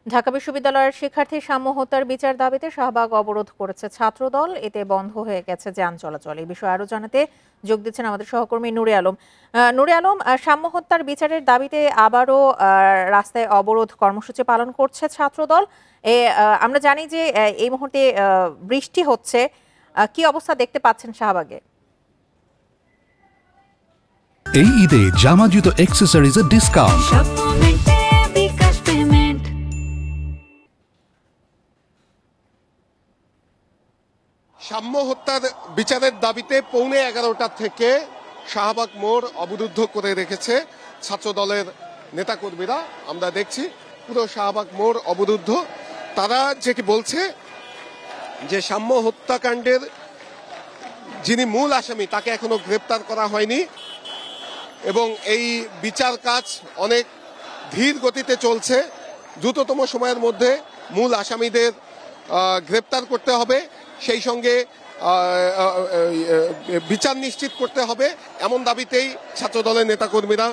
ঢাকা বিশ্ববিদ্যালয়ের শিক্ষার্থী সাম্য হত্যার বিচার দাবিতে শাহবাগ অবরোধ করেছে ছাত্রদল। এতে বন্ধ হয়ে গেছে যান চলাচল। এই বিষয়ে আরো জানাতে যোগ দিচ্ছেন আমাদের সহকর্মী নুরে আলম। নুরে আলম, সাম্য হত্যার বিচারের দাবিতে আবারও রাস্তায় অবরোধ কর্মসূচি পালন করছে ছাত্রদল। আমরা জানি যে এই মুহূর্তে বৃষ্টি হচ্ছে, কি অবস্থা দেখতে পাচ্ছেন শাহবাগে? এই ঈদে জামা জুতো অ্যাক্সেসরিজের ডিসকাউন্ট। সাম্য হত্যার বিচারের দাবিতে 11:15 থেকে শাহবাগ মোড় অবরুদ্ধ করে রেখেছে ছাত্রদলের নেতাকর্মীরা। আমরা দেখছি পুরো শাহবাগ মোড় অবরুদ্ধ। তারা যেটি বলছে যে সাম্য হত্যাকাণ্ডের যিনি মূল আসামি তাকে এখনো গ্রেপ্তার করা হয়নি এবং এই বিচার কাজ অনেক ধীর গতিতে চলছে। দ্রুততম সময়ের মধ্যে মূল আসামিদের গ্রেপ্তার করতে হবে, সেই সঙ্গে বিচার নিশ্চিত করতে হবে, এমন দাবিতেই ছাত্রদলের নেতাকর্মীরা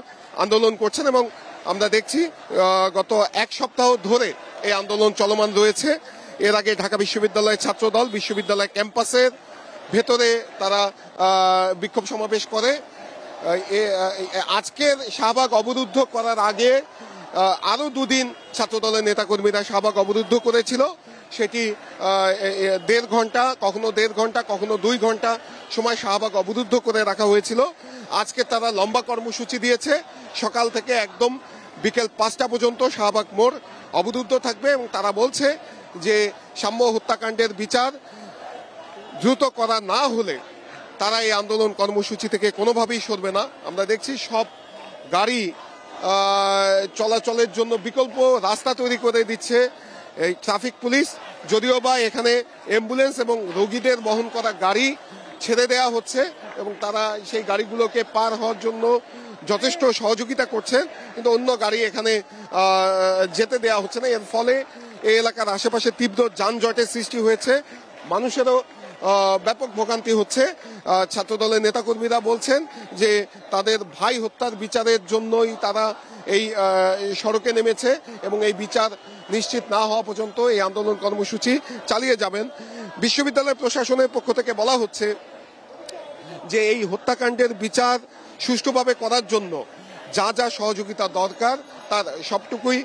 আন্দোলন করছেন। এবং আমরা দেখছি গত এক সপ্তাহ ধরে এই আন্দোলন চলমান রয়েছে। এর আগে ঢাকা বিশ্ববিদ্যালয়ের ছাত্রদল বিশ্ববিদ্যালয় ক্যাম্পাসের ভেতরে তারা বিক্ষোভ সমাবেশ করে। আজকের শাহবাগ অবরুদ্ধ করার আগে আরো দুদিন ছাত্রদলের নেতাকর্মীরা শাহবাগ অবরুদ্ধ করেছিল। সেটি 1.5 ঘন্টা, কখনো 1.5 ঘন্টা, কখনো 2 ঘন্টা সময় শাহবাগ অবরুদ্ধ করে রাখা হয়েছিল। আজকে তারা লম্বা কর্মসূচি দিয়েছে। সকাল থেকে একদম বিকেল 5টা পর্যন্ত শাহবাগ মোড় অবরুদ্ধ থাকবে এবং তারা বলছে যে সাম্য হত্যাকাণ্ডের বিচার দ্রুত করা না হলে তারা এই আন্দোলন কর্মসূচি থেকে কোনোভাবেই সরবে না। আমরা দেখছি সব গাড়ি চলাচলের জন্য বিকল্প রাস্তা তৈরি করে দিচ্ছে এই ট্রাফিক পুলিশ, যদিও বা এখানে অ্যাম্বুলেন্স এবং রোগীদের বহন করা গাড়ি ছেড়ে দেওয়া হচ্ছে এবং তারা সেই গাড়িগুলোকে পার হওয়ার জন্য যথেষ্ট সহযোগিতা করছেন, কিন্তু অন্য গাড়ি এখানে যেতে দেওয়া হচ্ছে না। এর ফলে এই এলাকার আশেপাশে তীব্র যানজটের সৃষ্টি হয়েছে, মানুষেরও ব্যাপক ভোগান্তি হচ্ছে। ছাত্রদলের নেতাকর্মীরা বলছেন যে তাদের ভাই হত্যার বিচারের জন্যই তারা এই সড়কে নেমেছে এবং এই বিচার নিশ্চিত না হওয়া পর্যন্ত এই আন্দোলন কর্মসূচি চালিয়ে যাবেন। বিশ্ববিদ্যালয় প্রশাসনের পক্ষ থেকে বলা হচ্ছে যে এই হত্যাকাণ্ডের বিচার সুষ্ঠুভাবে করার জন্য যা যা সহযোগিতা দরকার তার সবটুকুই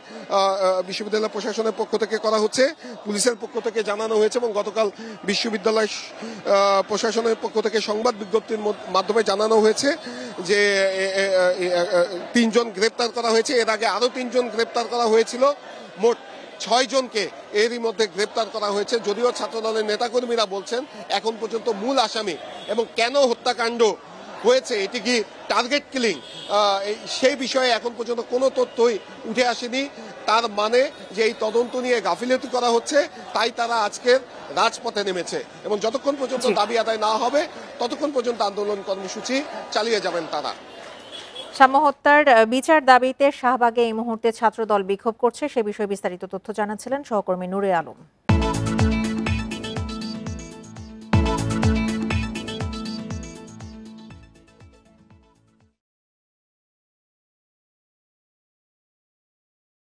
বিশ্ববিদ্যালয় প্রশাসনের পক্ষ থেকে করা হচ্ছে, পুলিশের পক্ষ থেকে জানানো হয়েছে এবং গতকাল বিশ্ববিদ্যালয় প্রশাসনের পক্ষ থেকে সংবাদ বিজ্ঞপ্তির মাধ্যমে জানানো হয়েছে যে 3 জন গ্রেপ্তার করা হয়েছে। এর আগে আরো 3 জন গ্রেপ্তার করা হয়েছিল, মোট 6 জনকে এরই মধ্যে গ্রেপ্তার করা হয়েছে। যদিও ছাত্রদলের নেতাকর্মীরা বলছেন এখন পর্যন্ত মূল আসামি এবং কেন হত্যাকাণ্ড হয়েছে, এটি কি টার্গেট কিলিং, সেই বিষয়ে এখন পর্যন্ত কোনো তথ্যই উঠে আসেনি। তার মানে যে এই তদন্ত নিয়ে গাফিলতি করা হচ্ছে, তাই তারা আজকের রাজপথে নেমেছে এবং যতক্ষণ পর্যন্ত দাবি আদায় না হবে ততক্ষণ পর্যন্ত আন্দোলন কর্মসূচি চালিয়ে যাবেন তারা। সাম্য হত্যার বিচার দাবিতে শাহবাগে এই মুহূর্তে ছাত্রদল বিক্ষোভ করছে, সে বিষয়ে বিস্তারিত তথ্য জানাচ্ছিলেন সহকর্মী নুরে আলম।